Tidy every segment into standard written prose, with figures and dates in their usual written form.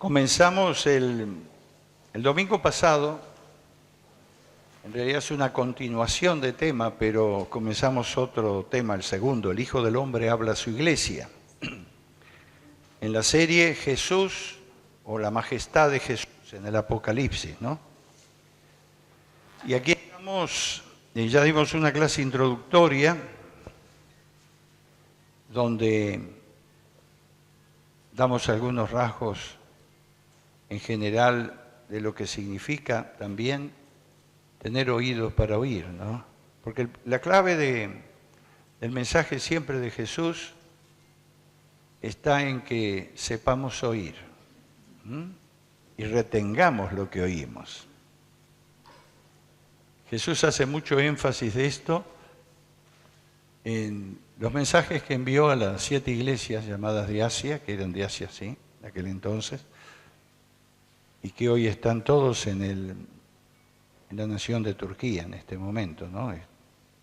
Comenzamos el domingo pasado, en realidad es una continuación de tema, pero comenzamos otro tema, el segundo, el Hijo del Hombre habla a su iglesia. En la serie Jesús o la majestad de Jesús en el Apocalipsis, ¿no? Y aquí estamos, ya dimos una clase introductoria donde damos algunos rasgos en general de lo que significa también tener oídos para oír, ¿no? Porque la clave del mensaje siempre de Jesús está en que sepamos oír y retengamos lo que oímos. Jesús hace mucho énfasis de esto en los mensajes que envió a las 7 iglesias llamadas de Asia, que eran de Asia, sí, en aquel entonces, y que hoy están todos en la nación de Turquía en este momento, ¿no? Es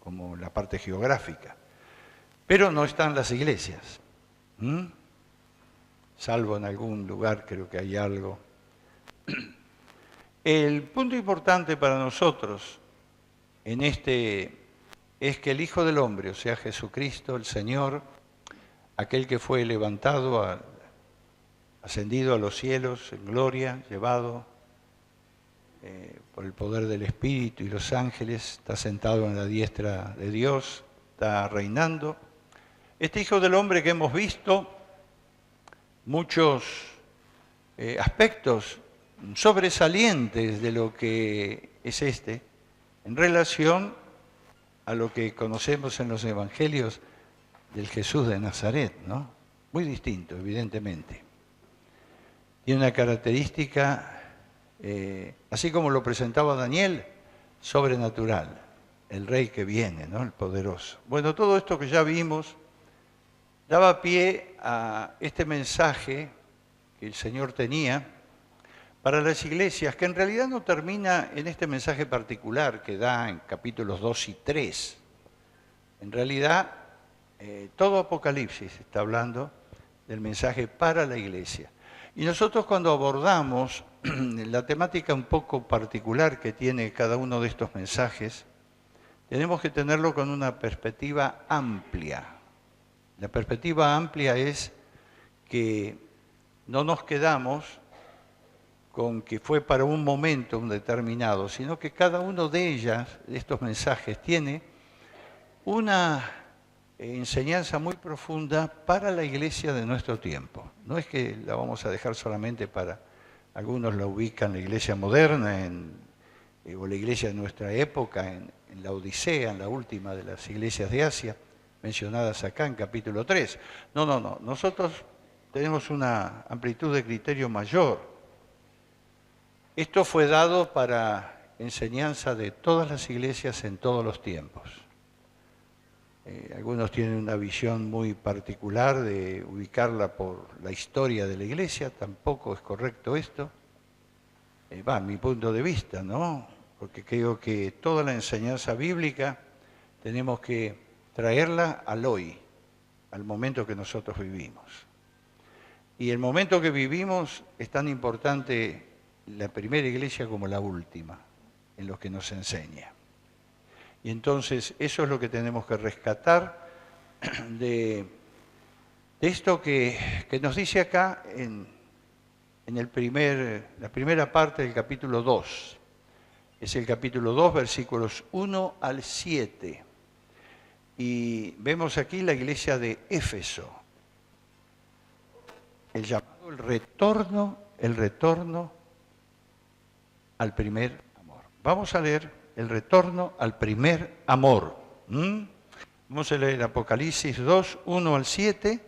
como la parte geográfica. Pero no están las iglesias, salvo en algún lugar creo que hay algo. El punto importante para nosotros en este es que el Hijo del Hombre, o sea Jesucristo, el Señor, aquel que fue levantado, ascendido a los cielos en gloria, llevado por el poder del Espíritu y los ángeles, está sentado en la diestra de Dios, está reinando. Este Hijo del Hombre que hemos visto muchos aspectos sobresalientes de lo que es en relación a lo que conocemos en los evangelios del Jesús de Nazaret, ¿no? Muy distinto, evidentemente. Tiene una característica, así como lo presentaba Daniel, sobrenatural, el rey que viene, ¿no? El poderoso. Bueno, todo esto que ya vimos daba pie a este mensaje que el Señor tenía para las iglesias, que en realidad no termina en este mensaje particular que da en capítulos 2 y 3. En realidad, todo Apocalipsis está hablando del mensaje para la iglesia. Y nosotros cuando abordamos la temática un poco particular que tiene cada uno de estos mensajes, tenemos que tenerlo con una perspectiva amplia. La perspectiva amplia es que no nos quedamos con que fue para un momento determinado, sino que cada uno de estos mensajes, tiene una enseñanza muy profunda para la iglesia de nuestro tiempo. No es que la vamos a dejar solamente para, algunos la ubican la iglesia moderna o la iglesia de nuestra época, en la Odisea, en la última de las iglesias de Asia, mencionadas acá en capítulo 3. No. Nosotros tenemos una amplitud de criterio mayor. Esto fue dado para enseñanza de todas las iglesias en todos los tiempos. Algunos tienen una visión muy particular de ubicarla por la historia de la iglesia, tampoco es correcto esto. Va, mi punto de vista, ¿no? Porque creo que toda la enseñanza bíblica tenemos que traerla al hoy, al momento que nosotros vivimos. Y el momento que vivimos es tan importante la primera iglesia como la última, en lo que nos enseña. Y entonces eso es lo que tenemos que rescatar de esto que nos dice acá en la primera parte del capítulo 2. Es el capítulo 2, versículos 1 al 7. Y vemos aquí la iglesia de Éfeso. El llamado, el retorno al primer amor. Vamos a leer el retorno al primer amor. Vamos a leer Apocalipsis 2, 1 al 7,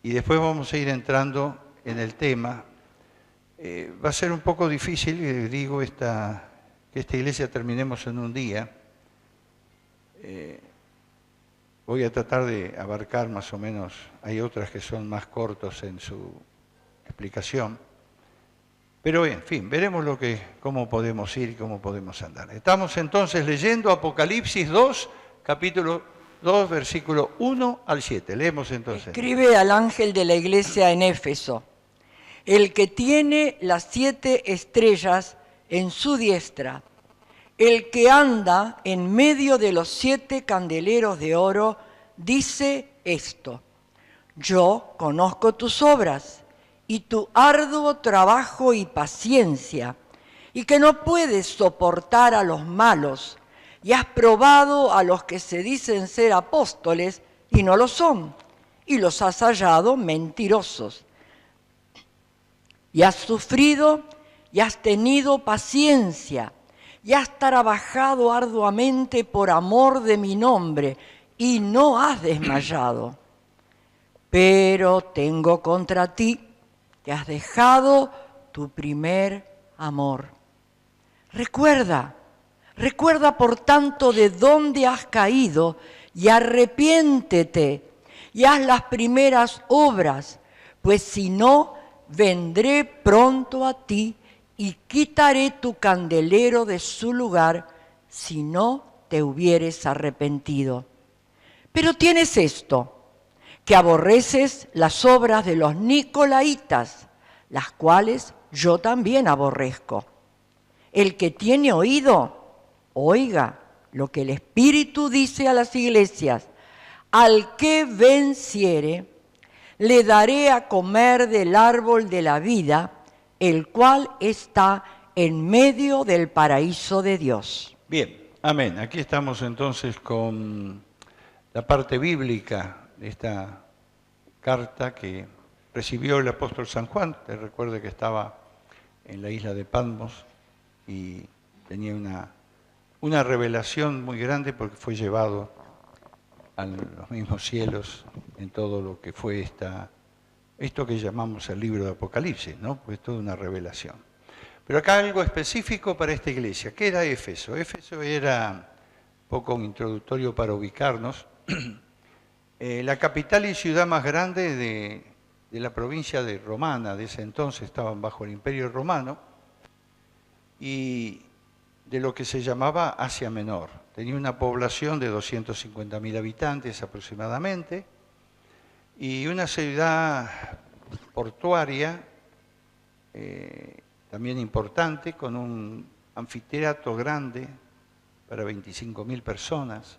y después vamos a ir entrando en el tema. Va a ser un poco difícil, que esta iglesia terminemos en un día. Voy a tratar de abarcar más o menos, hay otras que son más cortos en su explicación. Pero en fin, veremos cómo podemos ir y cómo podemos andar. Estamos entonces leyendo Apocalipsis 2, capítulo 2, versículo 1 al 7. Leemos entonces. Escribe al ángel de la iglesia en Éfeso. el que tiene las 7 estrellas en su diestra, el que anda en medio de los 7 candeleros de oro, dice esto: yo conozco tus obras y tu arduo trabajo y paciencia, y que no puedes soportar a los malos, y has probado a los que se dicen ser apóstoles y no lo son, y los has hallado mentirosos. Y has sufrido y has tenido paciencia, y has trabajado arduamente por amor de mi nombre, y no has desmayado. Pero tengo contra ti que has dejado tu primer amor. Recuerda por tanto de dónde has caído y arrepiéntete y haz las primeras obras, pues si no, vendré pronto a ti y quitaré tu candelero de su lugar si no te hubieres arrepentido. Pero tienes esto, que aborreces las obras de los nicolaitas, las cuales yo también aborrezco. El que tiene oído, oiga lo que el Espíritu dice a las iglesias. Al que venciere, le daré a comer del árbol de la vida, el cual está en medio del paraíso de Dios. Bien, amén. Aquí estamos entonces con la parte bíblica de esta carta que recibió el apóstol San Juan. Te recuerdo que estaba en la isla de Patmos y tenía una revelación muy grande porque fue llevado a los mismos cielos en todo lo que fue esto que llamamos el libro de Apocalipsis, ¿no? Pues toda una revelación. Pero acá algo específico para esta iglesia. ¿Qué era Éfeso? Éfeso era, un poco un introductorio para ubicarnos, la capital y ciudad más grande de la provincia de Romana. De ese entonces estaban bajo el Imperio Romano y de lo que se llamaba Asia Menor. Tenía una población de 250.000 habitantes aproximadamente y una ciudad portuaria también importante, con un anfiteatro grande para 25.000 personas.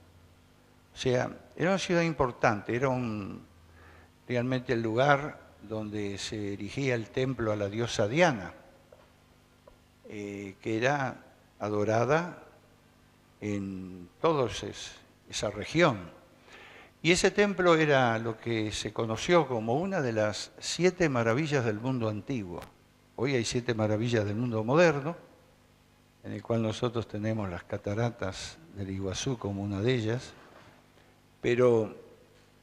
O sea, era una ciudad importante, era realmente el lugar donde se erigía el templo a la diosa Diana, que era adorada en toda esa región. Y ese templo era lo que se conoció como una de las 7 maravillas del mundo antiguo. Hoy hay 7 maravillas del mundo moderno, en el cual nosotros tenemos las cataratas del Iguazú como una de ellas, pero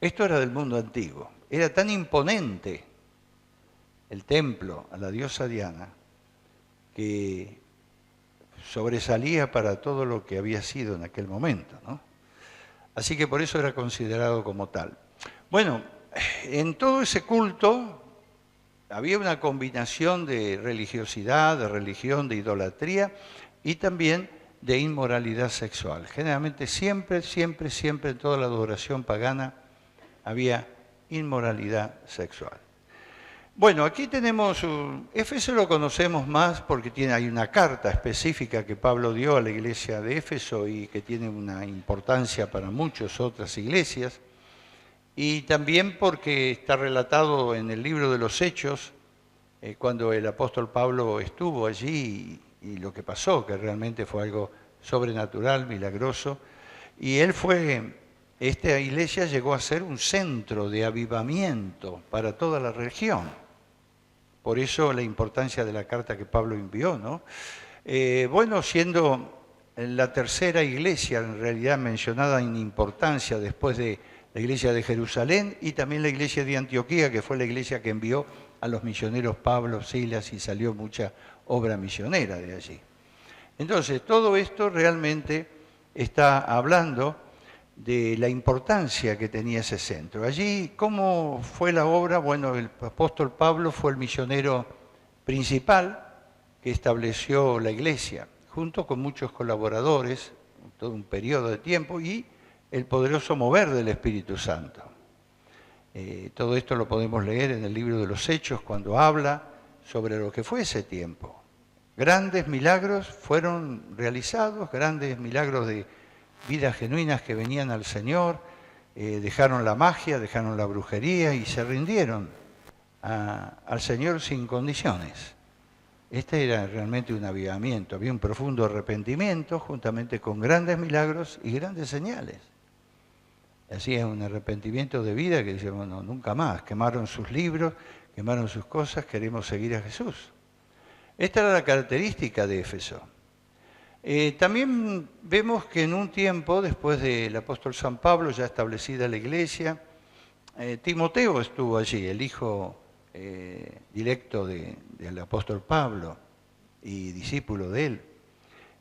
esto era del mundo antiguo. Era tan imponente el templo a la diosa Diana que sobresalía para todo lo que había sido en aquel momento, ¿no? Así que por eso era considerado como tal. Bueno, en todo ese culto había una combinación de religiosidad, de religión, de idolatría y también de inmoralidad sexual. Generalmente siempre en toda la adoración pagana había inmoralidad sexual. Bueno, aquí tenemos, Éfeso lo conocemos más porque hay una carta específica que Pablo dio a la iglesia de Éfeso y que tiene una importancia para muchas otras iglesias, y también porque está relatado en el libro de los Hechos, cuando el apóstol Pablo estuvo allí y lo que pasó, que realmente fue algo sobrenatural, milagroso, y esta iglesia llegó a ser un centro de avivamiento para toda la región. Por eso la importancia de la carta que Pablo envió, ¿no? Bueno, siendo la tercera iglesia en realidad mencionada en importancia después de la iglesia de Jerusalén y también la iglesia de Antioquía, que fue la iglesia que envió a los misioneros Pablo, Silas, y salió mucha obra misionera de allí. Entonces, todo esto realmente está hablando de la importancia que tenía ese centro. Allí, ¿cómo fue la obra? Bueno, el apóstol Pablo fue el misionero principal que estableció la iglesia, junto con muchos colaboradores, todo un periodo de tiempo, y el poderoso mover del Espíritu Santo. Todo esto lo podemos leer en el libro de los Hechos, cuando habla sobre lo que fue ese tiempo. Grandes milagros fueron realizados, grandes milagros de vidas genuinas que venían al Señor, dejaron la magia, dejaron la brujería y se rindieron al Señor sin condiciones. Este era realmente un avivamiento, había un profundo arrepentimiento juntamente con grandes milagros y grandes señales. Así es un arrepentimiento de vida que dice, bueno, nunca más, quemaron sus libros, quemaron sus cosas, queremos seguir a Jesús. Esta era la característica de Éfeso. También vemos que en un tiempo, después del apóstol San Pablo, ya establecida la iglesia, Timoteo estuvo allí, el hijo directo del apóstol Pablo y discípulo de él,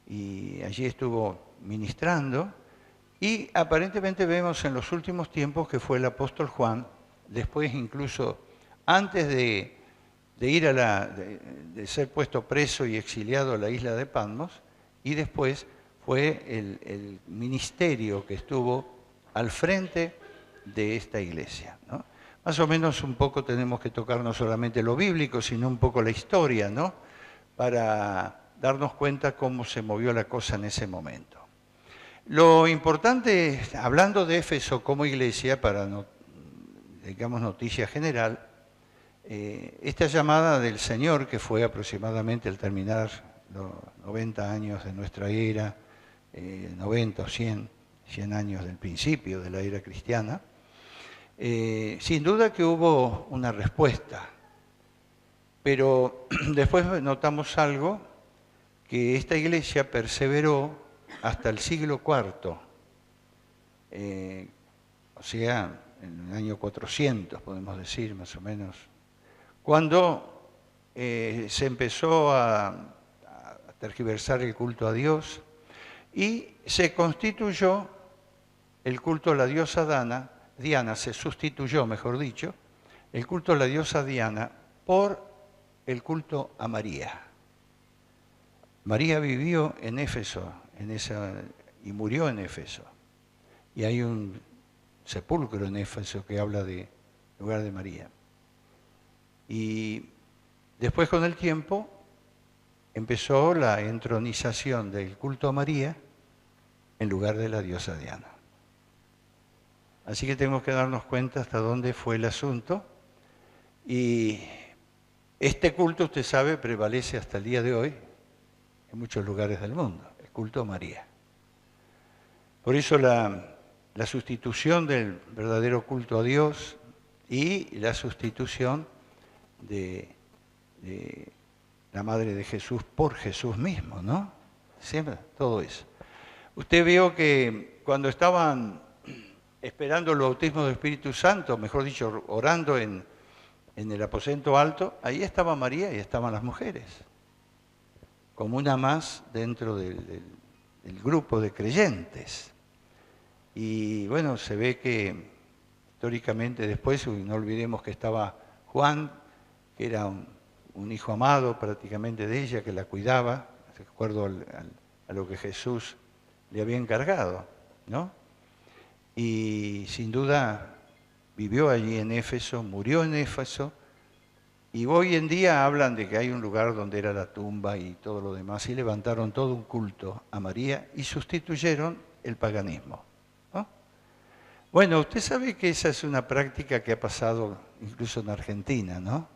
y allí estuvo ministrando, y aparentemente vemos en los últimos tiempos que fue el apóstol Juan, después incluso antes de ir de ser puesto preso y exiliado a la isla de Patmos, y después fue el ministerio que estuvo al frente de esta iglesia, ¿no? Más o menos un poco tenemos que tocar no solamente lo bíblico, sino un poco la historia, ¿no? Para darnos cuenta cómo se movió la cosa en ese momento. Lo importante, hablando de Éfeso como iglesia, para, digamos, noticia general, esta llamada del Señor, que fue aproximadamente al terminar los 90 años de nuestra era, 90 o 100 años del principio de la era cristiana, sin duda que hubo una respuesta, pero después notamos algo, que esta iglesia perseveró hasta el siglo IV, o sea, en el año 400, podemos decir, más o menos, cuando se empezó a tergiversar el culto a Dios y se constituyó el culto a la diosa Diana, se sustituyó, mejor dicho, el culto a la diosa Diana por el culto a María. María vivió en Éfeso y murió en Éfeso. Y hay un sepulcro en Éfeso que habla de lugar de María. Y después, con el tiempo, empezó la entronización del culto a María en lugar de la diosa Diana. Así que tenemos que darnos cuenta hasta dónde fue el asunto. Y este culto, usted sabe, prevalece hasta el día de hoy en muchos lugares del mundo, el culto a María. Por eso la sustitución del verdadero culto a Dios y la sustitución de la Madre de Jesús por Jesús mismo, ¿no? Siempre, todo eso. Usted vio que cuando estaban esperando el bautismo del Espíritu Santo, mejor dicho, orando en el aposento alto, ahí estaba María y estaban las mujeres, como una más dentro del grupo de creyentes. Y bueno, se ve que históricamente después, no olvidemos que estaba Juan, que era un hijo amado prácticamente de ella, que la cuidaba, de acuerdo a lo que Jesús le había encargado, ¿no? Y sin duda vivió allí en Éfeso, murió en Éfeso, y hoy en día hablan de que hay un lugar donde era la tumba y todo lo demás, y levantaron todo un culto a María y sustituyeron el paganismo, ¿no? Bueno, usted sabe que esa es una práctica que ha pasado incluso en Argentina, ¿no?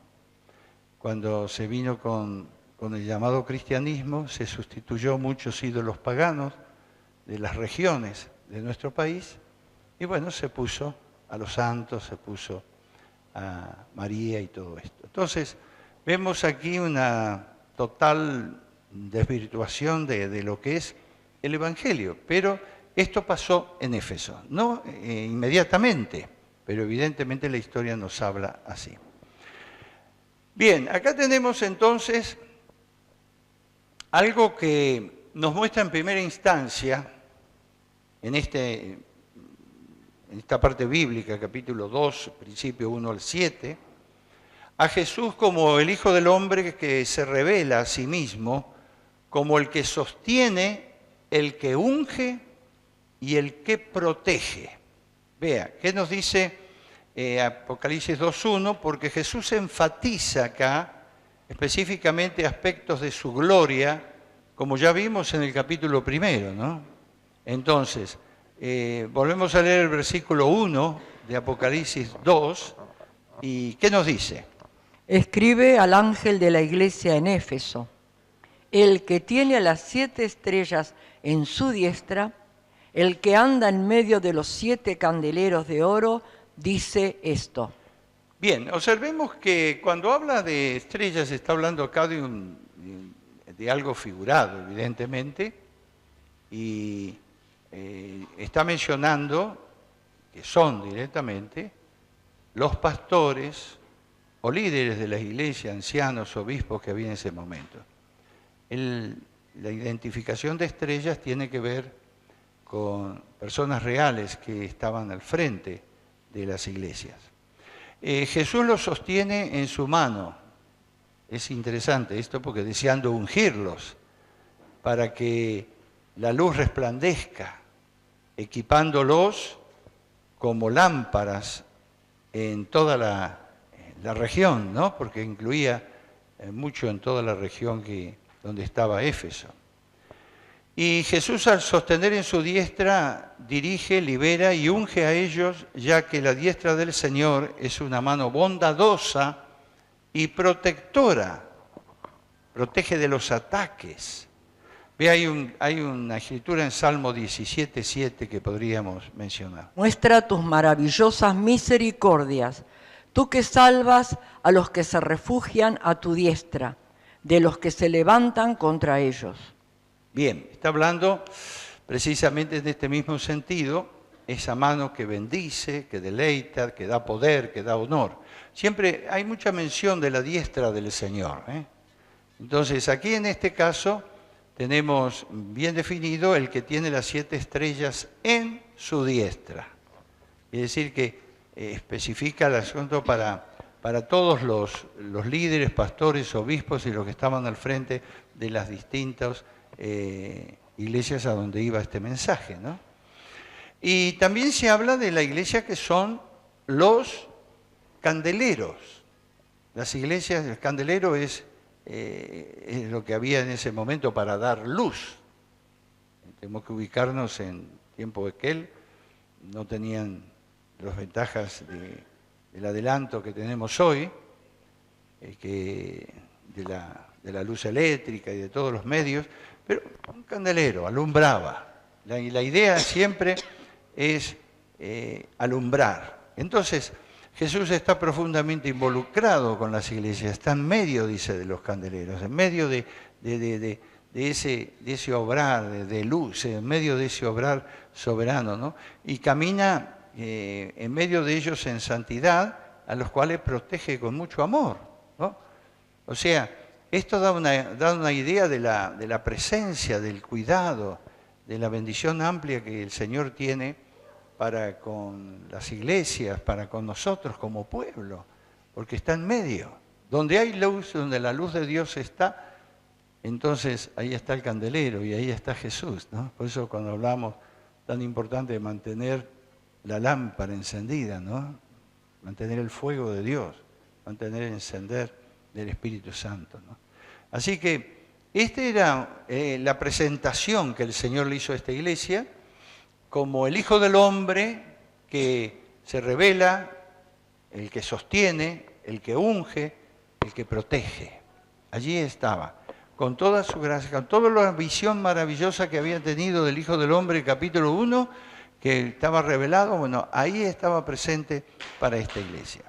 Cuando se vino con el llamado cristianismo, se sustituyó muchos ídolos paganos de las regiones de nuestro país, y bueno, se puso a los santos, se puso a María y todo esto. Entonces, vemos aquí una total desvirtuación de lo que es el Evangelio, pero esto pasó en Éfeso, no inmediatamente, pero evidentemente la historia nos habla así. Bien, acá tenemos entonces algo que nos muestra en primera instancia, en esta parte bíblica, capítulo 2, principio 1 al 7, a Jesús como el Hijo del Hombre que se revela a sí mismo, como el que sostiene, el que unge y el que protege. Vea, ¿qué nos dice Apocalipsis 2.1? Porque Jesús enfatiza acá específicamente aspectos de su gloria, como ya vimos en el capítulo 1, ¿no? Entonces, volvemos a leer el versículo 1 de Apocalipsis 2, ¿y qué nos dice? Escribe al ángel de la iglesia en Éfeso: el que tiene a las 7 estrellas en su diestra, el que anda en medio de los 7 candeleros de oro, dice esto. Bien, observemos que cuando habla de estrellas está hablando acá de algo figurado, evidentemente, y está mencionando que son directamente los pastores o líderes de la iglesia, ancianos, obispos que había en ese momento. La identificación de estrellas tiene que ver con personas reales que estaban al frente de las iglesias. Jesús los sostiene en su mano. Es interesante esto porque deseando ungirlos para que la luz resplandezca, equipándolos como lámparas en toda la región, ¿no? Porque incluía mucho en toda la región donde estaba Éfeso. Y Jesús, al sostener en su diestra, dirige, libera y unge a ellos, ya que la diestra del Señor es una mano bondadosa y protectora, protege de los ataques. Ve, hay una escritura en Salmo 17:7 que podríamos mencionar. Muestra tus maravillosas misericordias, tú que salvas a los que se refugian a tu diestra, de los que se levantan contra ellos. Bien, está hablando precisamente en este mismo sentido, esa mano que bendice, que deleita, que da poder, que da honor. Siempre hay mucha mención de la diestra del Señor, ¿eh? Entonces, aquí en este caso tenemos bien definido el que tiene las 7 estrellas en su diestra. Es decir, que especifica el asunto para todos los líderes, pastores, obispos y los que estaban al frente de las distintas iglesias a donde iba este mensaje, ¿no? Y también se habla de la iglesia que son los candeleros. Las iglesias, el candelero es lo que había en ese momento para dar luz. Tenemos que ubicarnos en tiempo de aquel, no tenían las ventajas del adelanto que tenemos hoy, de la luz eléctrica y de todos los medios, pero un candelero alumbraba. Y la idea siempre es alumbrar. Entonces, Jesús está profundamente involucrado con las iglesias, está en medio, dice, de los candeleros, en medio de ese obrar de luz, en medio de ese obrar soberano, ¿no? Y camina en medio de ellos en santidad, a los cuales protege con mucho amor, ¿no? O sea, esto da una idea de la presencia, del cuidado, de la bendición amplia que el Señor tiene para con las iglesias, para con nosotros como pueblo, porque está en medio. Donde hay luz, donde la luz de Dios está, entonces ahí está el candelero y ahí está Jesús, ¿no? Por eso cuando hablamos tan importante de mantener la lámpara encendida, ¿no? Mantener el fuego de Dios, mantener el encender del Espíritu Santo, ¿no? Así que esta era la presentación que el Señor le hizo a esta iglesia como el Hijo del Hombre que se revela, el que sostiene, el que unge, el que protege. Allí estaba, con toda su gracia, con toda la visión maravillosa que había tenido del Hijo del Hombre, capítulo 1, que estaba revelado, bueno, ahí estaba presente para esta iglesia.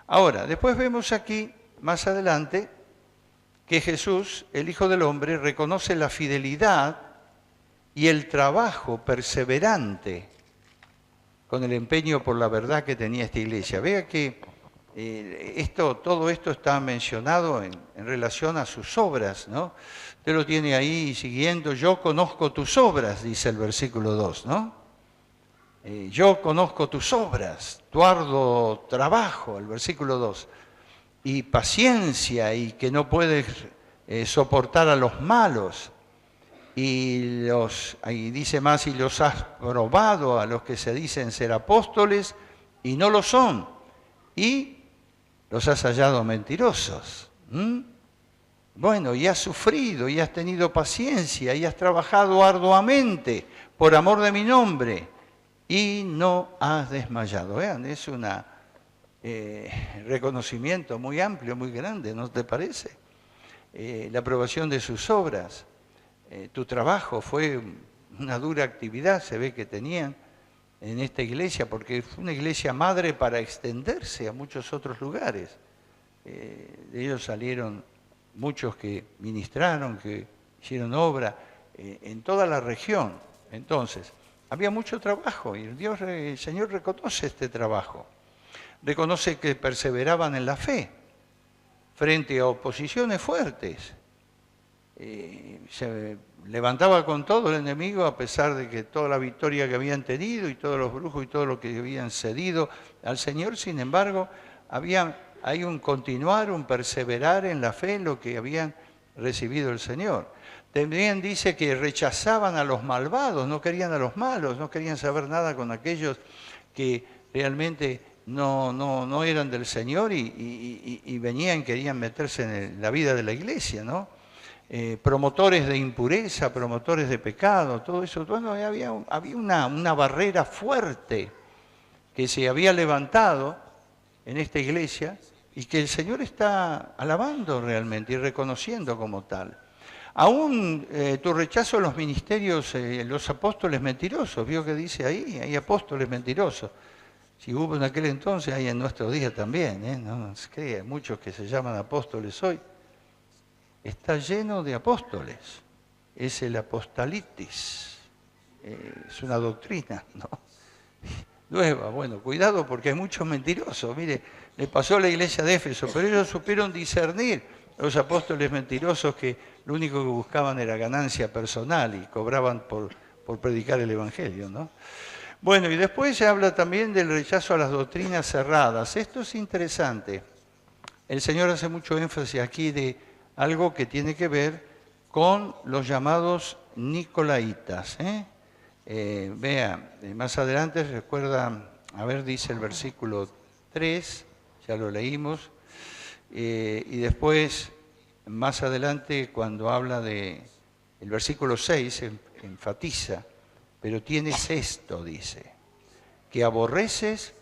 Ahora, después vemos aquí, más adelante, que Jesús, el Hijo del Hombre, reconoce la fidelidad y el trabajo perseverante con el empeño por la verdad que tenía esta iglesia. Vea que todo esto está mencionado en relación a sus obras, ¿no? Usted lo tiene ahí siguiendo, yo conozco tus obras, dice el versículo 2, ¿no? Yo conozco tus obras, tu arduo trabajo, el versículo 2, y paciencia, y que no puedes soportar a los malos, y ahí dice más, y los has probado a los que se dicen ser apóstoles, y no lo son, y los has hallado mentirosos. Bueno, y has sufrido, y has tenido paciencia, y has trabajado arduamente por amor de mi nombre, y no has desmayado. Vean, es un reconocimiento muy amplio, muy grande, ¿no te parece? La aprobación de sus obras. Tu trabajo fue una dura actividad, se ve que tenían en esta iglesia, porque fue una iglesia madre para extenderse a muchos otros lugares. De ellos salieron muchos que ministraron, que hicieron obra en toda la región. Entonces, había mucho trabajo y el Señor reconoce este trabajo. Reconoce que perseveraban en la fe frente a oposiciones fuertes. Se levantaba con todo el enemigo a pesar de que toda la victoria que habían tenido y todos los brujos y todo lo que habían cedido al Señor. Sin embargo, hay un continuar, un perseverar en la fe en lo que habían recibido el Señor. También dice que rechazaban a los malvados, no querían a los malos, no querían saber nada con aquellos que realmente no eran del Señor y venían, querían meterse en la vida de la iglesia, ¿no? Promotores de impureza, promotores de pecado, todo eso. Bueno, había una barrera fuerte que se había levantado en esta iglesia y que el Señor está alabando realmente y reconociendo como tal. Aún tu rechazo a los ministerios, los apóstoles mentirosos, ¿vio que dice ahí? Hay apóstoles mentirosos. Si hubo en aquel entonces, hay en nuestro día también, no se cree, hay muchos que se llaman apóstoles hoy. Está lleno de apóstoles, es el apostolitis, es una doctrina, ¿no? Nueva, bueno, cuidado porque hay muchos mentirosos. Mire, le pasó a la iglesia de Éfeso, pero ellos supieron discernir los apóstoles mentirosos que lo único que buscaban era ganancia personal y cobraban por predicar el Evangelio, ¿no? Bueno, y después se habla también del rechazo a las doctrinas cerradas. Esto es interesante. El Señor hace mucho énfasis aquí de algo que tiene que ver con los llamados nicolaitas. Vea, más adelante recuerda, a ver, dice el versículo 3, ya lo leímos, y después, más adelante, cuando habla el versículo 6, enfatiza, pero tienes esto, dice, que aborreces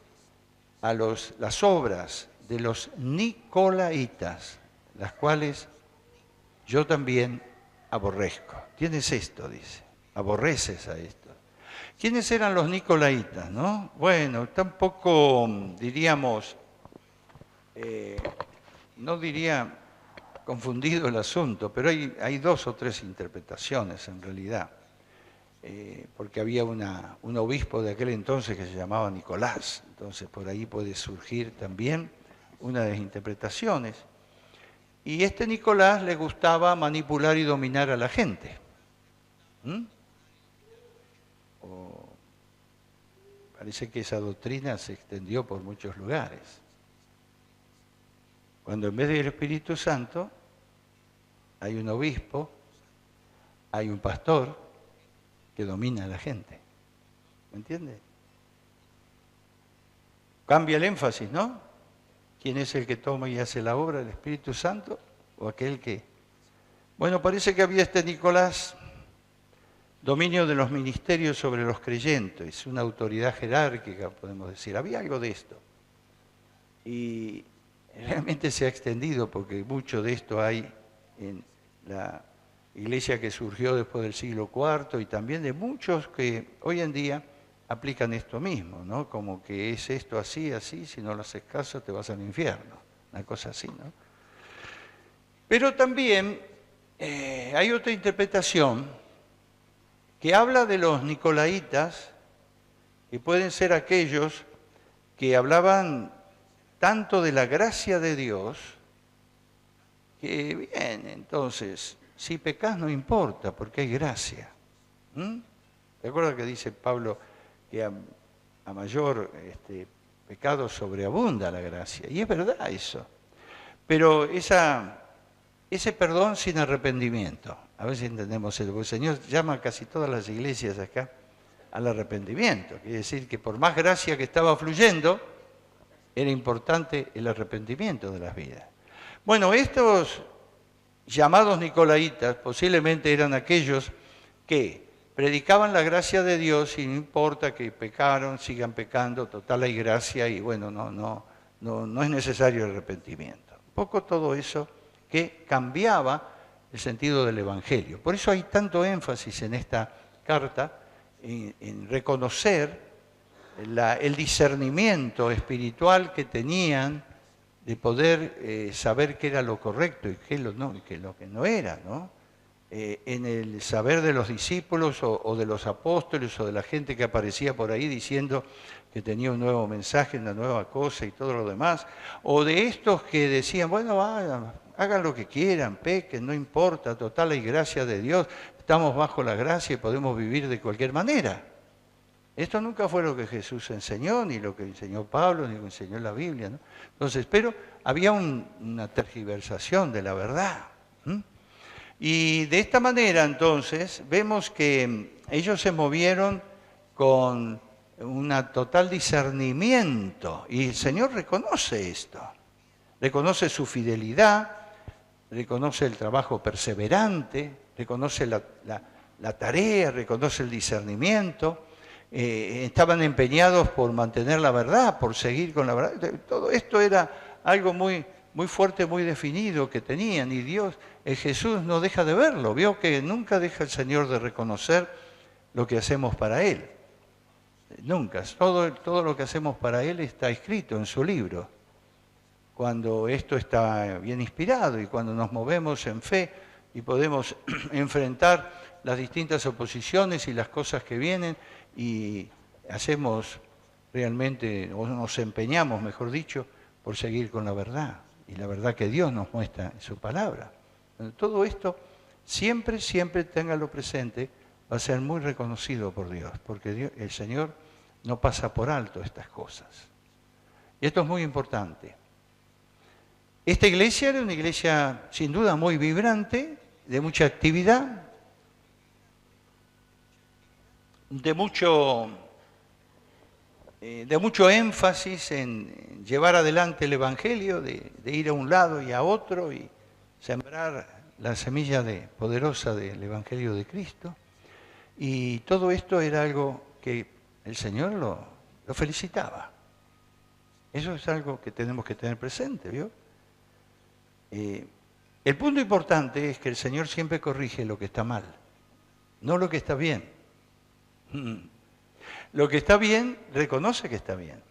a las obras de los nicolaitas, las cuales yo también aborrezco. Tienes esto, dice, aborreces a esto. ¿Quiénes eran los nicolaitas, no? Bueno, tampoco diríamos, no diría confundido el asunto, pero hay dos o tres interpretaciones en realidad. Porque había un obispo de aquel entonces que se llamaba Nicolás, entonces por ahí puede surgir también una de las interpretaciones. Y este Nicolás le gustaba manipular y dominar a la gente. Parece que esa doctrina se extendió por muchos lugares. Cuando en vez del Espíritu Santo hay un obispo, hay un pastor que domina a la gente. ¿Me entiende? Cambia el énfasis, ¿no? ¿Quién es el que toma y hace la obra, el Espíritu Santo o aquel que...? Bueno, parece que había este Nicolás, dominio de los ministerios sobre los creyentes, una autoridad jerárquica, podemos decir. Había algo de esto. Y realmente se ha extendido porque mucho de esto hay en la iglesia que surgió después del siglo IV y también de muchos que hoy en día aplican esto mismo, ¿no? Como que es esto así, así, si no lo haces caso te vas al infierno, una cosa así, ¿no? Pero también hay otra interpretación que habla de los nicolaitas, que pueden ser aquellos que hablaban tanto de la gracia de Dios, que bien, entonces, si pecas no importa, porque hay gracia. ¿Te acuerdas que dice Pablo que a mayor pecado sobreabunda la gracia? Y es verdad eso. Pero ese perdón sin arrepentimiento, a ver si entendemos eso, porque el Señor llama a casi todas las iglesias acá al arrepentimiento. Quiere decir que por más gracia que estaba fluyendo, era importante el arrepentimiento de las vidas. Bueno, estos llamados nicolaitas posiblemente eran aquellos que predicaban la gracia de Dios y no importa que pecaron, sigan pecando, total hay gracia y bueno, no es necesario el arrepentimiento. Un poco todo eso que cambiaba el sentido del Evangelio. Por eso hay tanto énfasis en esta carta en reconocer el discernimiento espiritual que tenían de poder saber qué era lo correcto y qué lo que no era, ¿no? En el saber de los discípulos o de los apóstoles o de la gente que aparecía por ahí diciendo que tenía un nuevo mensaje, una nueva cosa y todo lo demás, o de estos que decían, bueno, hagan lo que quieran, pequen, no importa, total hay gracia de Dios, estamos bajo la gracia y podemos vivir de cualquier manera. Esto nunca fue lo que Jesús enseñó, ni lo que enseñó Pablo, ni lo que enseñó la Biblia, ¿no? Entonces, pero había una tergiversación de la verdad. Y de esta manera, entonces, vemos que ellos se movieron con un total discernimiento. Y el Señor reconoce esto. Reconoce su fidelidad, reconoce el trabajo perseverante, reconoce la tarea, reconoce el discernimiento. Estaban empeñados por mantener la verdad, por seguir con la verdad. Todo esto era algo muy fuerte, muy definido que tenían. Y Dios, Jesús no deja de verlo. Vio que nunca deja el Señor de reconocer lo que hacemos para Él. Nunca. Todo lo que hacemos para Él está escrito en su libro. Cuando esto está bien inspirado y cuando nos movemos en fe y podemos enfrentar las distintas oposiciones y las cosas que vienen y hacemos realmente, o nos empeñamos, mejor dicho, por seguir con la verdad y la verdad que Dios nos muestra en su palabra. Todo esto, siempre, ténganlo presente, va a ser muy reconocido por Dios, porque el Señor no pasa por alto estas cosas. Y esto es muy importante. Esta iglesia era una iglesia sin duda muy vibrante, de mucha actividad, de mucho énfasis en llevar adelante el Evangelio, de ir a un lado y a otro y sembrar la semilla poderosa del Evangelio de Cristo. Y todo esto era algo que el Señor lo felicitaba. Eso es algo que tenemos que tener presente, ¿vio? El punto importante es que el Señor siempre corrige lo que está mal, no lo que está bien. Lo que está bien, reconoce que está bien.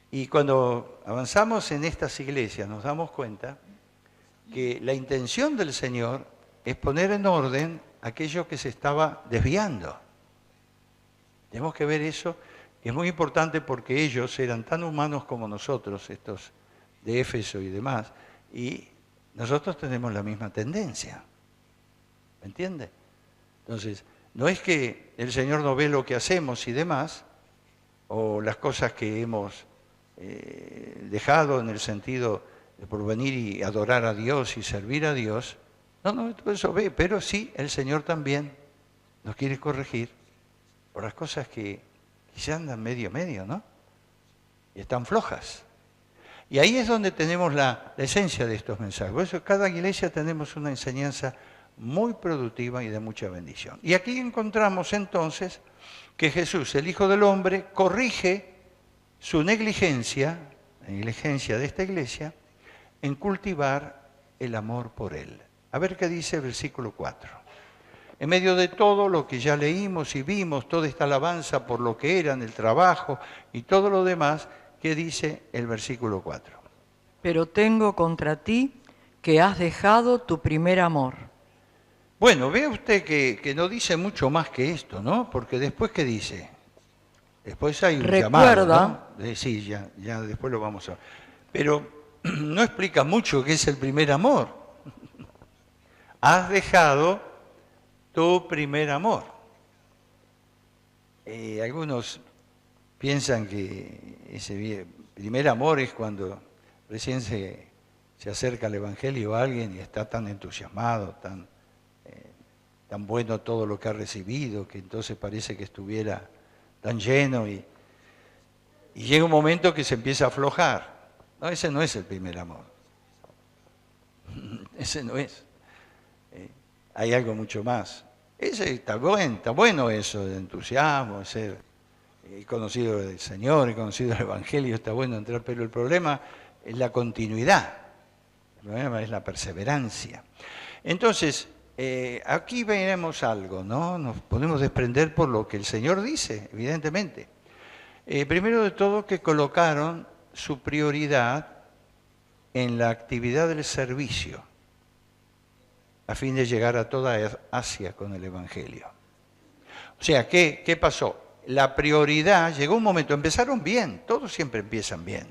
Y cuando avanzamos en estas iglesias nos damos cuenta que la intención del Señor es poner en orden aquello que se estaba desviando. Tenemos que ver eso, que es muy importante porque ellos eran tan humanos como nosotros, estos de Éfeso y demás, y nosotros tenemos la misma tendencia. ¿Me entiende? Entonces, no es que el Señor no ve lo que hacemos y demás, o las cosas que hemos dejado en el sentido de por venir y adorar a Dios y servir a Dios. No, todo eso ve, pero sí, el Señor también nos quiere corregir por las cosas que quizás andan medio, ¿no? Y están flojas. Y ahí es donde tenemos la esencia de estos mensajes. Por eso cada iglesia tenemos una enseñanza muy productiva y de mucha bendición. Y aquí encontramos entonces que Jesús, el Hijo del Hombre, corrige su negligencia, la negligencia de esta iglesia, en cultivar el amor por Él. A ver qué dice el versículo 4. En medio de todo lo que ya leímos y vimos, toda esta alabanza por lo que eran, el trabajo y todo lo demás, ¿qué dice el versículo 4? Pero tengo contra ti que has dejado tu primer amor. Bueno, ve usted que no dice mucho más que esto, ¿no? Porque después, ¿qué dice? Después hay un llamado, ¿no? Sí, ya después lo vamos a ver. Pero no explica mucho qué es el primer amor. Has dejado tu primer amor. Algunos piensan que ese primer amor es cuando recién se acerca al Evangelio a alguien y está tan entusiasmado, tan bueno todo lo que ha recibido, que entonces parece que estuviera tan lleno y llega un momento que se empieza a aflojar. No, ese no es el primer amor. Ese no es. Hay algo mucho más. Ese está bueno eso, de entusiasmo, de ser conocido del Señor, conocido del Evangelio, está bueno entrar, pero el problema es la continuidad, el problema es la perseverancia. Entonces, aquí veremos algo, ¿no? Nos podemos desprender por lo que el Señor dice, evidentemente. Primero de todo, que colocaron su prioridad en la actividad del servicio, a fin de llegar a toda Asia con el Evangelio. O sea, ¿qué pasó? La prioridad, llegó un momento, empezaron bien, todos siempre empiezan bien.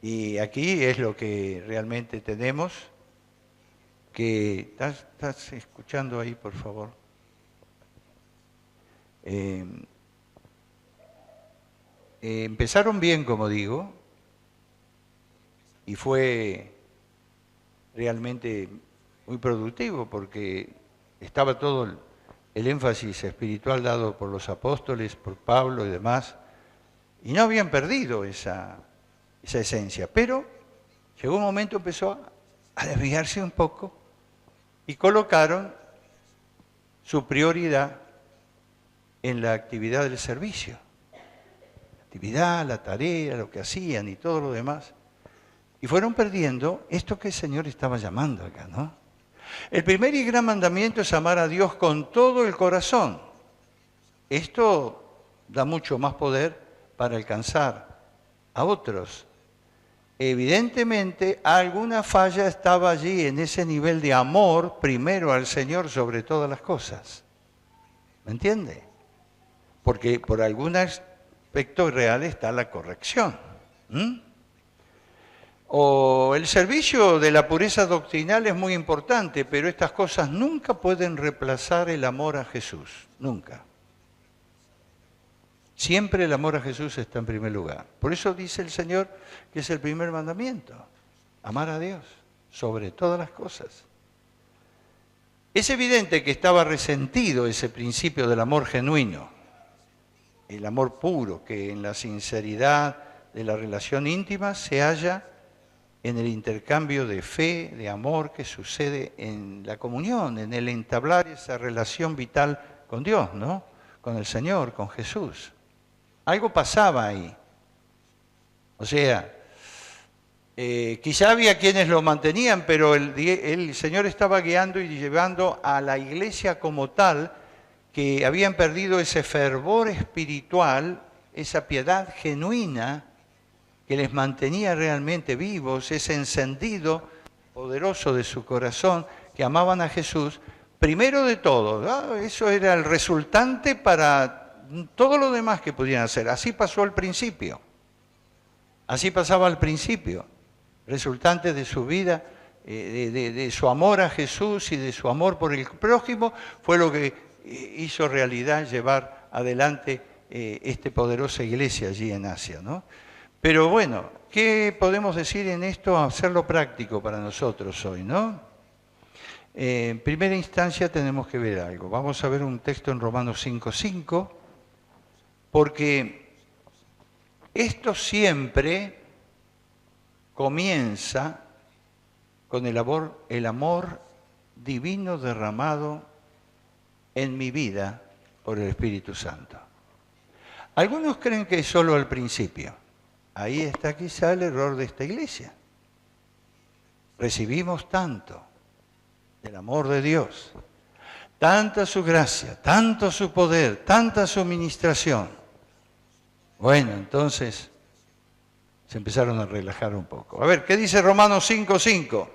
Y aquí es lo que realmente tenemos que... ¿Estás escuchando ahí, por favor? Empezaron bien, como digo, y fue realmente muy productivo porque estaba todo el énfasis espiritual dado por los apóstoles, por Pablo y demás, y no habían perdido esa esencia, pero llegó un momento, empezó a desviarse un poco y colocaron su prioridad en la actividad del servicio, la actividad, la tarea, lo que hacían y todo lo demás, y fueron perdiendo esto que el Señor estaba llamando acá, ¿no? El primer y gran mandamiento es amar a Dios con todo el corazón. Esto da mucho más poder para alcanzar a otros. Evidentemente, alguna falla estaba allí en ese nivel de amor primero al Señor sobre todas las cosas. ¿Me entiende? Porque por algún aspecto real está la corrección. O el servicio de la pureza doctrinal es muy importante, pero estas cosas nunca pueden reemplazar el amor a Jesús, nunca. Siempre el amor a Jesús está en primer lugar. Por eso dice el Señor que es el primer mandamiento, amar a Dios sobre todas las cosas. Es evidente que estaba resentido ese principio del amor genuino, el amor puro, que en la sinceridad de la relación íntima se halla en el intercambio de fe, de amor que sucede en la comunión, en el entablar esa relación vital con Dios, ¿no? Con el Señor, con Jesús. Algo pasaba ahí. O sea, quizá había quienes lo mantenían, pero el Señor estaba guiando y llevando a la iglesia como tal, que habían perdido ese fervor espiritual, esa piedad genuina que les mantenía realmente vivos, ese encendido poderoso de su corazón, que amaban a Jesús, primero de todo, ¿no? Eso era el resultante para todo lo demás que podían hacer. Así pasó al principio, así pasaba al principio, resultante de su vida, de su amor a Jesús y de su amor por el prójimo, fue lo que hizo realidad llevar adelante esta poderosa iglesia allí en Asia, ¿no? Pero bueno, ¿qué podemos decir en esto? Hacerlo práctico para nosotros hoy, ¿no? En primera instancia tenemos que ver algo. Vamos a ver un texto en Romanos 5:5, porque esto siempre comienza con el amor divino derramado en mi vida por el Espíritu Santo. Algunos creen que es solo al principio. Ahí está quizá el error de esta iglesia. Recibimos tanto del amor de Dios, tanta su gracia, tanto su poder, tanta su ministración. Bueno, entonces se empezaron a relajar un poco. A ver, ¿qué dice Romanos 5:5?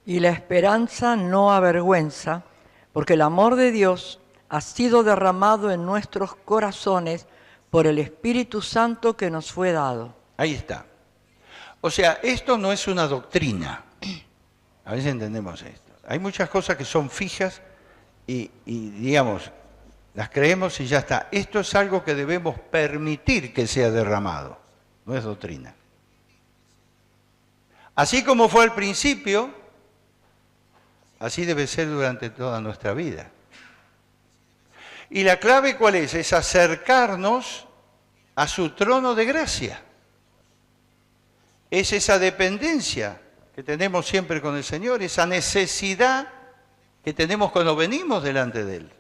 Y la esperanza no avergüenza, porque el amor de Dios ha sido derramado en nuestros corazones por el Espíritu Santo que nos fue dado. Ahí está. O sea, esto no es una doctrina. A veces entendemos esto. Hay muchas cosas que son fijas y digamos, las creemos y ya está. Esto es algo que debemos permitir que sea derramado. No es doctrina. Así como fue al principio, así debe ser durante toda nuestra vida. Y la clave, ¿cuál es? Es acercarnos a su trono de gracia. Es esa dependencia que tenemos siempre con el Señor, esa necesidad que tenemos cuando venimos delante de Él.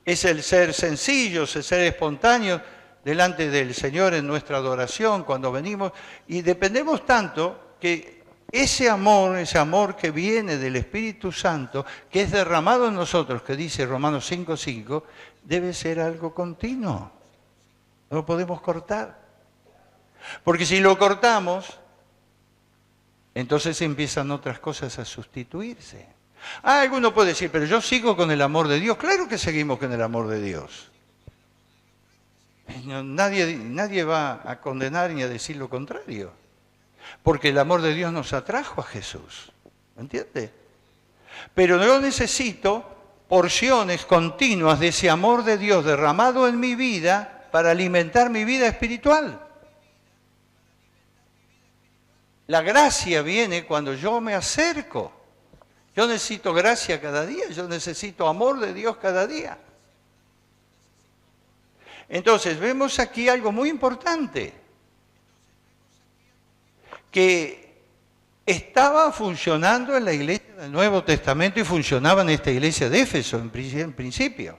Es el ser sencillos, el ser espontáneos delante del Señor en nuestra adoración, cuando venimos, y dependemos tanto que ese amor que viene del Espíritu Santo, que es derramado en nosotros, que dice Romanos 5:5, debe ser algo continuo. No lo podemos cortar. Porque si lo cortamos, entonces empiezan otras cosas a sustituirse. Alguno puede decir, pero yo sigo con el amor de Dios. Claro que seguimos con el amor de Dios. Nadie va a condenar ni a decir lo contrario. Porque el amor de Dios nos atrajo a Jesús. ¿Me entiende? Pero yo necesito porciones continuas de ese amor de Dios derramado en mi vida para alimentar mi vida espiritual. La gracia viene cuando yo me acerco. Yo necesito gracia cada día, yo necesito amor de Dios cada día. Entonces, vemos aquí algo muy importante, que estaba funcionando en la iglesia del Nuevo Testamento y funcionaba en esta iglesia de Éfeso en principio.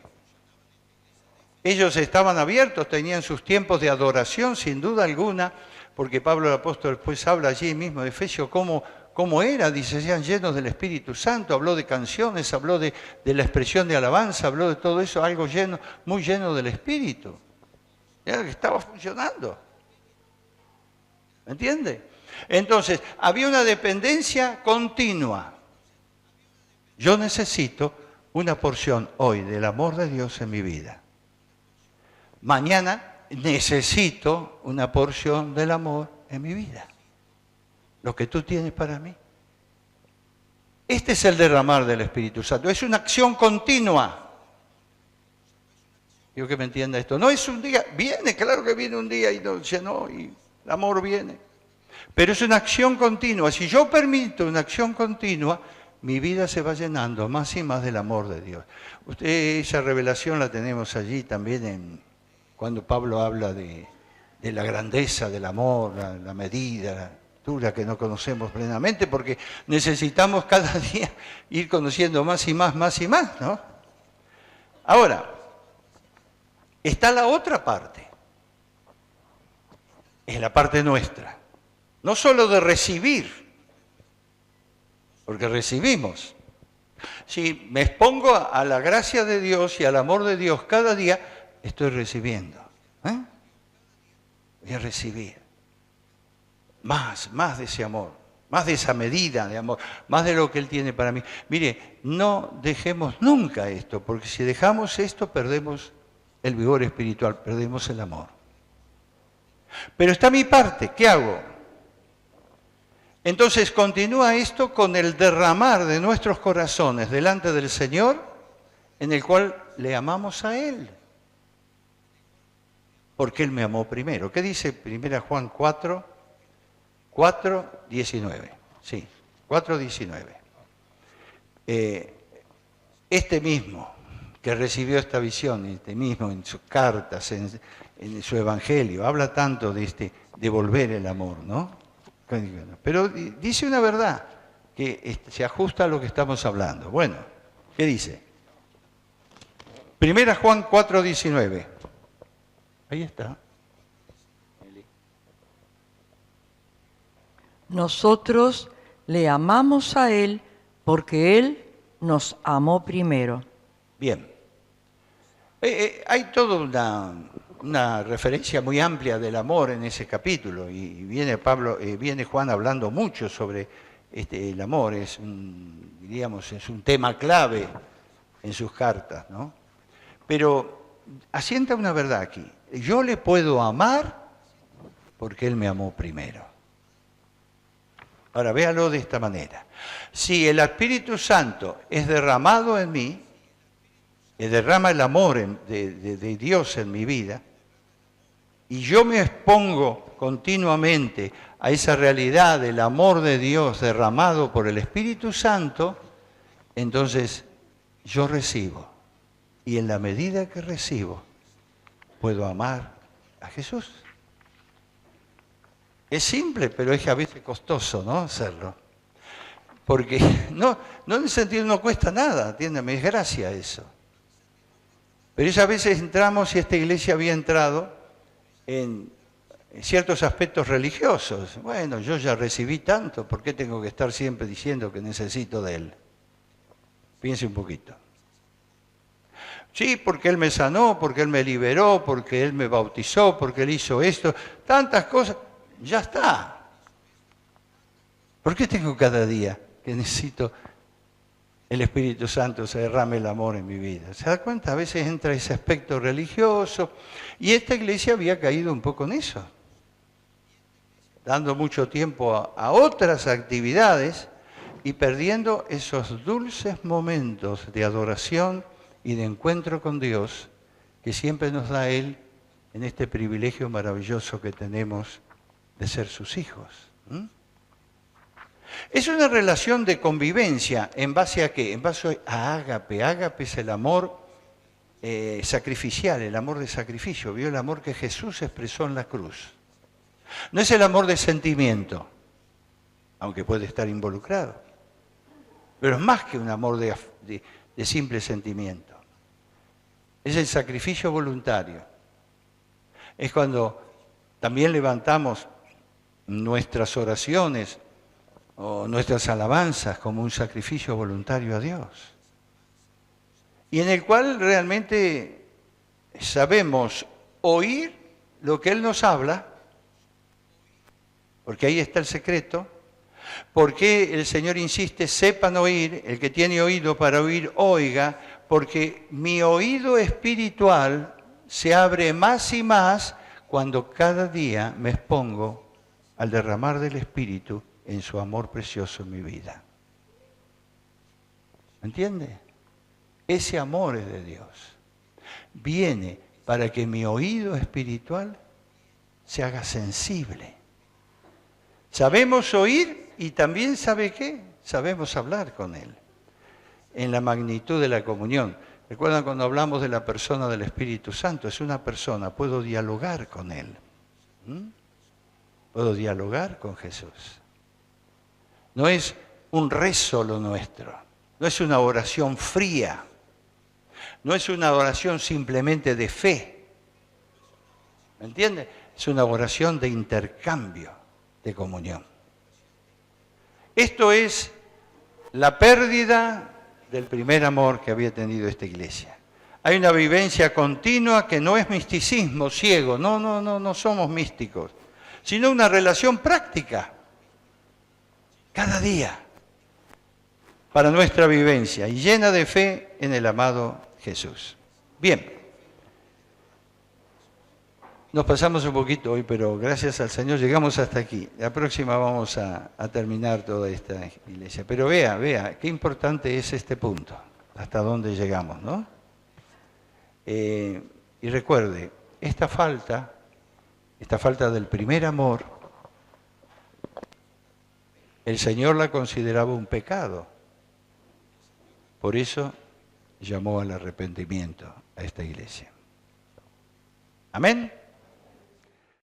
Ellos estaban abiertos, tenían sus tiempos de adoración, sin duda alguna, porque Pablo el apóstol después habla allí mismo de Efesios cómo era, dice, sean llenos del Espíritu Santo, habló de canciones, habló de la expresión de alabanza, habló de todo eso, algo lleno, muy lleno del Espíritu. Era que estaba funcionando. ¿Me entiende? Entonces, había una dependencia continua. Yo necesito una porción hoy del amor de Dios en mi vida. Mañana necesito una porción del amor en mi vida. Lo que tú tienes para mí. Este es el derramar del Espíritu Santo. Es una acción continua. Quiero que me entienda esto. No es un día, viene, claro que viene un día y no llenó y el amor viene. Pero es una acción continua. Si yo permito una acción continua, mi vida se va llenando más y más del amor de Dios. Esa revelación la tenemos allí también cuando Pablo habla de la grandeza del amor, la medida, la altura que no conocemos plenamente, porque necesitamos cada día ir conociendo más y más, ¿no? Ahora, está la otra parte. Es la parte nuestra. No solo de recibir, porque recibimos. Si me expongo a la gracia de Dios y al amor de Dios cada día, estoy recibiendo. Voy a recibir más de ese amor, más de esa medida de amor, más de lo que Él tiene para mí. Mire, no dejemos nunca esto, porque si dejamos esto perdemos el vigor espiritual, perdemos el amor. Pero está mi parte, ¿qué hago? Entonces continúa esto con el derramar de nuestros corazones delante del Señor, en el cual le amamos a Él. Porque Él me amó primero. ¿Qué dice 1 Juan 4:19? Sí, 4:19. Este mismo que recibió esta visión, este mismo en sus cartas, en su evangelio, habla tanto de devolver el amor, ¿no? Pero dice una verdad que se ajusta a lo que estamos hablando. Bueno, ¿qué dice? 1 Juan 4:19. Ahí está. Nosotros le amamos a Él porque Él nos amó primero. Bien. Hay toda una referencia muy amplia del amor en ese capítulo y viene Juan hablando mucho sobre el amor. Es un tema clave en sus cartas, ¿no? Pero asienta una verdad aquí. Yo le puedo amar porque Él me amó primero. Ahora, véalo de esta manera. Si el Espíritu Santo es derramado en mí, derrama el amor de Dios en mi vida, y yo me expongo continuamente a esa realidad del amor de Dios derramado por el Espíritu Santo, entonces yo recibo. Y en la medida que recibo, puedo amar a Jesús. Es simple, pero es a veces costoso, ¿no? Hacerlo. Porque no en el sentido no cuesta nada, entiéndeme, es gracia eso. Pero es a veces entramos y esta iglesia había entrado en ciertos aspectos religiosos. Bueno, yo ya recibí tanto, ¿por qué tengo que estar siempre diciendo que necesito de Él? Piense un poquito. Sí, porque Él me sanó, porque Él me liberó, porque Él me bautizó, porque Él hizo esto, tantas cosas, ya está. ¿Por qué tengo cada día que necesito el Espíritu Santo se derrame el amor en mi vida? ¿Se da cuenta? A veces entra ese aspecto religioso y esta iglesia había caído un poco en eso, dando mucho tiempo a otras actividades y perdiendo esos dulces momentos de adoración y de encuentro con Dios que siempre nos da Él en este privilegio maravilloso que tenemos de ser sus hijos. Es una relación de convivencia, ¿en base a qué? En base a ágape. Ágape es el amor sacrificial, el amor de sacrificio. ¿Vio el amor que Jesús expresó en la cruz? No es el amor de sentimiento, aunque puede estar involucrado, pero es más que un amor de simple sentimiento. Es el sacrificio voluntario. Es cuando también levantamos nuestras oraciones o nuestras alabanzas como un sacrificio voluntario a Dios. Y en el cual realmente sabemos oír lo que Él nos habla, porque ahí está el secreto. Porque el Señor insiste, sepan oír, el que tiene oído para oír, oiga, porque mi oído espiritual se abre más y más cuando cada día me expongo al derramar del Espíritu en su amor precioso en mi vida. ¿Entiende? Ese amor es de Dios. Viene para que mi oído espiritual se haga sensible. Sabemos oír y también, ¿sabe qué? Sabemos hablar con Él. En la magnitud de la comunión. ¿Recuerdan cuando hablamos de la persona del Espíritu Santo? Es una persona, puedo dialogar con Él. Puedo dialogar con Jesús. No es un rezo lo nuestro, no es una oración fría, no es una oración simplemente de fe. ¿Me entiende? Es una oración de intercambio, de comunión. Esto es la pérdida del primer amor que había tenido esta iglesia. Hay una vivencia continua que no es misticismo ciego, no somos místicos, sino una relación práctica, cada día, para nuestra vivencia y llena de fe en el amado Jesús. Bien. Nos pasamos un poquito hoy, pero gracias al Señor llegamos hasta aquí. La próxima vamos a terminar toda esta iglesia. Pero vea, qué importante es este punto, hasta dónde llegamos, ¿no? Y recuerde, esta falta del primer amor, el Señor la consideraba un pecado. Por eso llamó al arrepentimiento a esta iglesia. Amén.